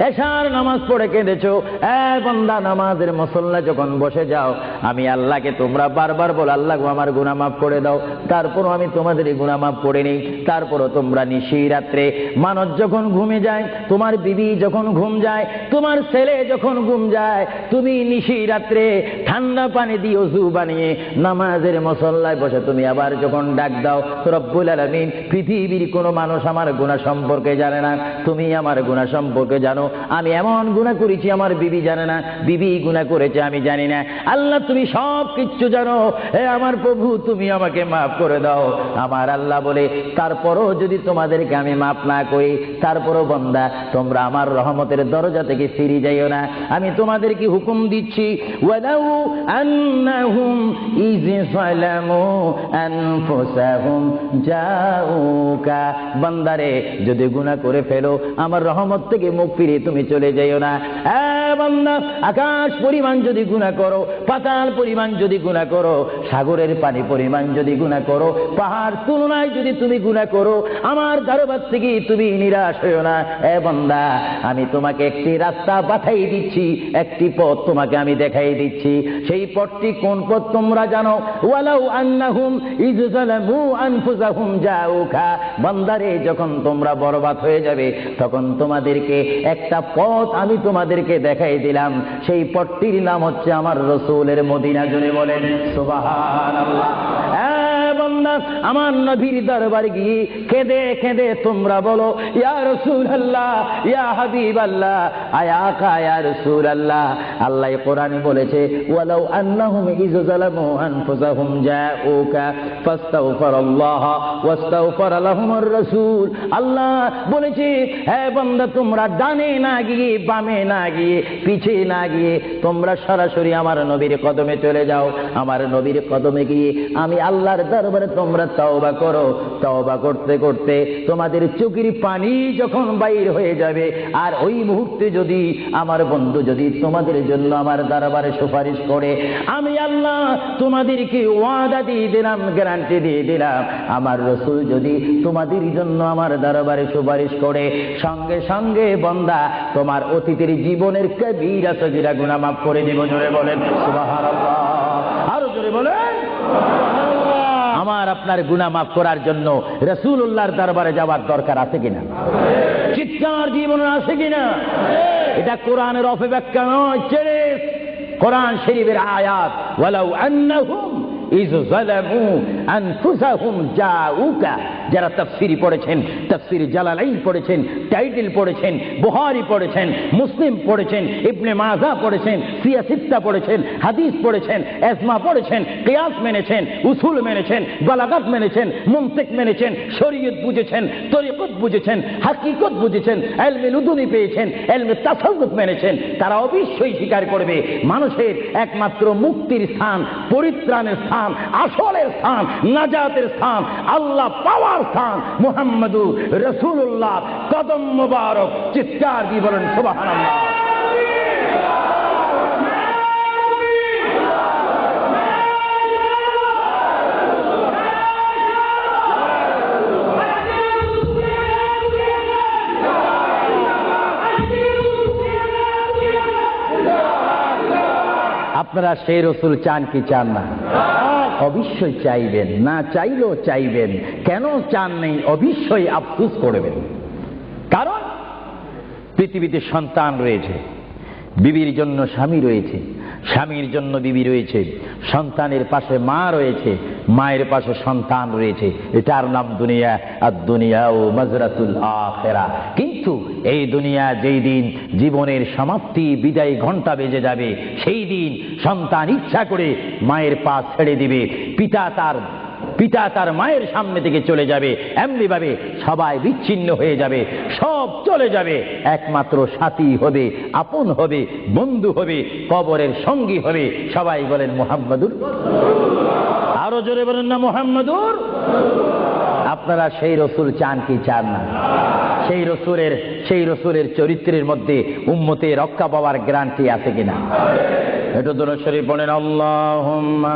এশার নামাজ পড়ে কেঁদেছো, বান্দা নামাজের মুসল্লা যখন বসে যাও, আমি আল্লাহকে তোমরা বারবার বল, আল্লাহ আমার গুনাহ মাফ করে দাও, তারপরও আমি তোমাদের এই গুনাহ মাফ করে নেই। তারপরও তোমরা নিশি রাত্রে, মানুষ যখন ঘুমে যায়, তোমার বিবি যখন ঘুম যায়, তোমার ছেলে যখন ঘুম যায়, তুমি নিশি রাত্রে ঠান্ডা পানি দিয়ে ওযু বানিয়ে নামাজের মুসল্লায় বসে তুমি আবার যখন ডাক দাও, রব্বুল আলামিন, পৃথিবীর কোনো মানুষ আমার গুনাহ সম্পর্কে জানে না, তুমি আমার গুনাহ সম্পর্কে জানো। আমি এমন গুনাহ করেছি আমার বিবি জানে না, বিবি গুনাহ করেছে আমি জানি না। আল্লাহ তুমি সব কিচ্ছু জানো, হে আমার প্রভু তুমি আমাকে মাফ করে দাও। আমার আল্লাহ বলে, তারপরও যদি তোমাদেরকে আমি মাফ না করি, তারপরও বান্দা তোমরা আমার রহমতের দরজা থেকে ফিরে যাইও না। আমি তোমাদেরকে হুকুম দিচ্ছি, ওয়ালাউ আন্নাহুম ইয যালামু আনফুসাহুম জাউকা, বান্দারে যদি গুনাহ করে ফেলো, আমার রহমত থেকে মুখ ফিরিয়ে তুমি চলে যাইও না। বান্দা, আকাশ পরিমাণ যদি গুনাহ করো, পাতাল পরিমাণ যদি গুনাহ করো, সাগরের পানি পরিমাণ যদি গুনাহ করো, পাহাড় তুলনায় যদি তুমি গুনাহ করো, আমার দরবার থেকে তুমি নিরাশ হইও না। বান্দা, আমি তোমাকে একটি রাস্তা পাঠাই দিচ্ছি, একটি পথ তোমাকে আমি দেখাই দিচ্ছি। সেই পথটি কোন পথ তোমরা জানো? ওয়ালাউ আন্নাহুম ইয যালামু আনফুসাহুম জাউকা, বান্দারে যখন তোমরা বরবাদ হয়ে যাবে, তখন তোমাদেরকে একটা পথ আমি তোমাদেরকে দেখাই দিলাম। সেই পথটির নাম হচ্ছে আমার রাসূলের মদিনা। জোরে বলেন সুবহানাল্লাহ। বান্দা, আমার নবীর দরবারে গিয়ে কেঁদে কেঁদে তোমরা বলো, ইয়া রাসূলুল্লাহ, ইয়া হাবিবাল্লাহ, আয়া আকা ইয়া রাসূলুল্লাহ। আল্লাহ কোরআনে বলেছে, ওয়ালাউ আন্নাহুম ইয যালামু আনফুসাহুম জাউকা ফাস্তাগফিরুল্লাহ ওয়াস্তাগফার লাহুমুর রাসূল। আল্লাহ বলেছে, হে বান্দা, তোমরা ডানে না গিয়ে, বামে না গিয়ে, পিছে না গিয়ে তোমরা সরাসরি আমার নবীর কদমে চলে যাও। আমার নবীর কদমে গিয়ে আমি আল্লাহর দরবারে তোমরা তওবা করো। তওবা করতে করতে তোমাদের চোখের পানি যখন বাইর হয়ে যাবে, আর ওই মুহূর্তে যদি আমার বন্ধু যদি তোমাদের জন্য আমার দরবারে সুপারিশ করে, আমি আল্লাহ তোমাদেরকে ওয়াদা দিয়ে দিলাম, গ্যারান্টি দিয়ে দিলাম, আমার রাসূল যদি তোমাদের জন্য আমার দরবারে সুপারিশ করে, সঙ্গে সঙ্গে বান্দা তোমার অতীতের জীবনের কবিরা সগীরা গুনাহ মাফ করে দিব। জোরে বলেন সুবহানাল্লাহ, আরো জোরে বলেন। আমার আপনার গুনাহ মাফ করার জন্য রাসূলুল্লাহর দরবারে যাওয়ার দরকার আছে কিনা? চিৎকার জীবন আছে কিনা? এটা কোরআনের অপব্যাখ্যা নয়, কোরআন শরীফের আয়াত। ওয়ালাউ আন্নাহুম ইয যালামু আনফুসাহুম জাউকা, যারা তাফসীর পড়েছেন, তাফসীর জালালাইন পড়েছেন, টাইটেল পড়েছেন, বুখারী পড়েছেন, মুসলিম পড়েছেন, ইবনে মাজাহ পড়েছেন, সিয়াসিত্তা পড়েছেন, হাদিস পড়েছেন, ইজমা পড়েছেন, কিয়াস মেনেছেন, উসুল মেনেছেন, বালাগাত মেনেছেন, মুনতিক মেনেছেন, শরীয়ত বুঝেছেন, তরিকত বুঝেছেন, হাকিকত বুঝেছেন, ইলমে লুদুনি পেয়েছেন, ইলমে তাসাউফ মেনেছেন, তারা অবশ্যই স্বীকার করবে মানুষের একমাত্র মুক্তির স্থান, পরিত্রাণের স্থান, আসলের স্থান, নাজাতের স্থান, আল্লাহ পাওয়ার স্থান মুহাম্মদুর রাসূলুল্লাহ কদম মুবারক। চিৎকার দিয়ে বলেন সুবহানাল্লাহ। আপনারা সেই রাসূল চান কি চান না? অবশ্যই চাইবেন, না চাইলেও চাইবেন। কেন চান নেই? অবশ্যই আফসোস করবেন। কারণ পৃথিবীতে সন্তান রয়েছে, বিবির জন্য স্বামী রয়েছে, স্বামীর জন্য বিবি রয়েছে, সন্তানের পাশে মা রয়েছে, মায়ের পাশে সন্তান রয়েছে। এটার নাম দুনিয়া। আর দুনিয়া ও মাজরাতুল আখিরা। কিন্তু এই দুনিয়া যেই দিন জীবনের সমাপ্তি, বিদায় ঘন্টা বেজে যাবে, সেই দিন সন্তান ইচ্ছা করে মায়ের পা ছেড়ে দিবে, পিতা তার মায়ের সামনে থেকে চলে যাবে, এমনি ভাবে সবাই বিচ্ছিন্ন হয়ে যাবে, সব চলে যাবে। একমাত্র সাথী হবে, আপন হবে, বন্ধু হবে, কবরের সঙ্গী হবে। সবাই বলেন মুহাম্মাদুর। আরো জোরে বলেন না মুহাম্মাদুর। আপনারা সেই রাসূল চান কি চান না? সেই রাসূলের চরিত্রের মধ্যে উম্মতের রক্ষা পাওয়ার গ্যারান্টি আছে কিনা? একটু দরুদ শরীফ পড়েন। আল্লাহুম্মা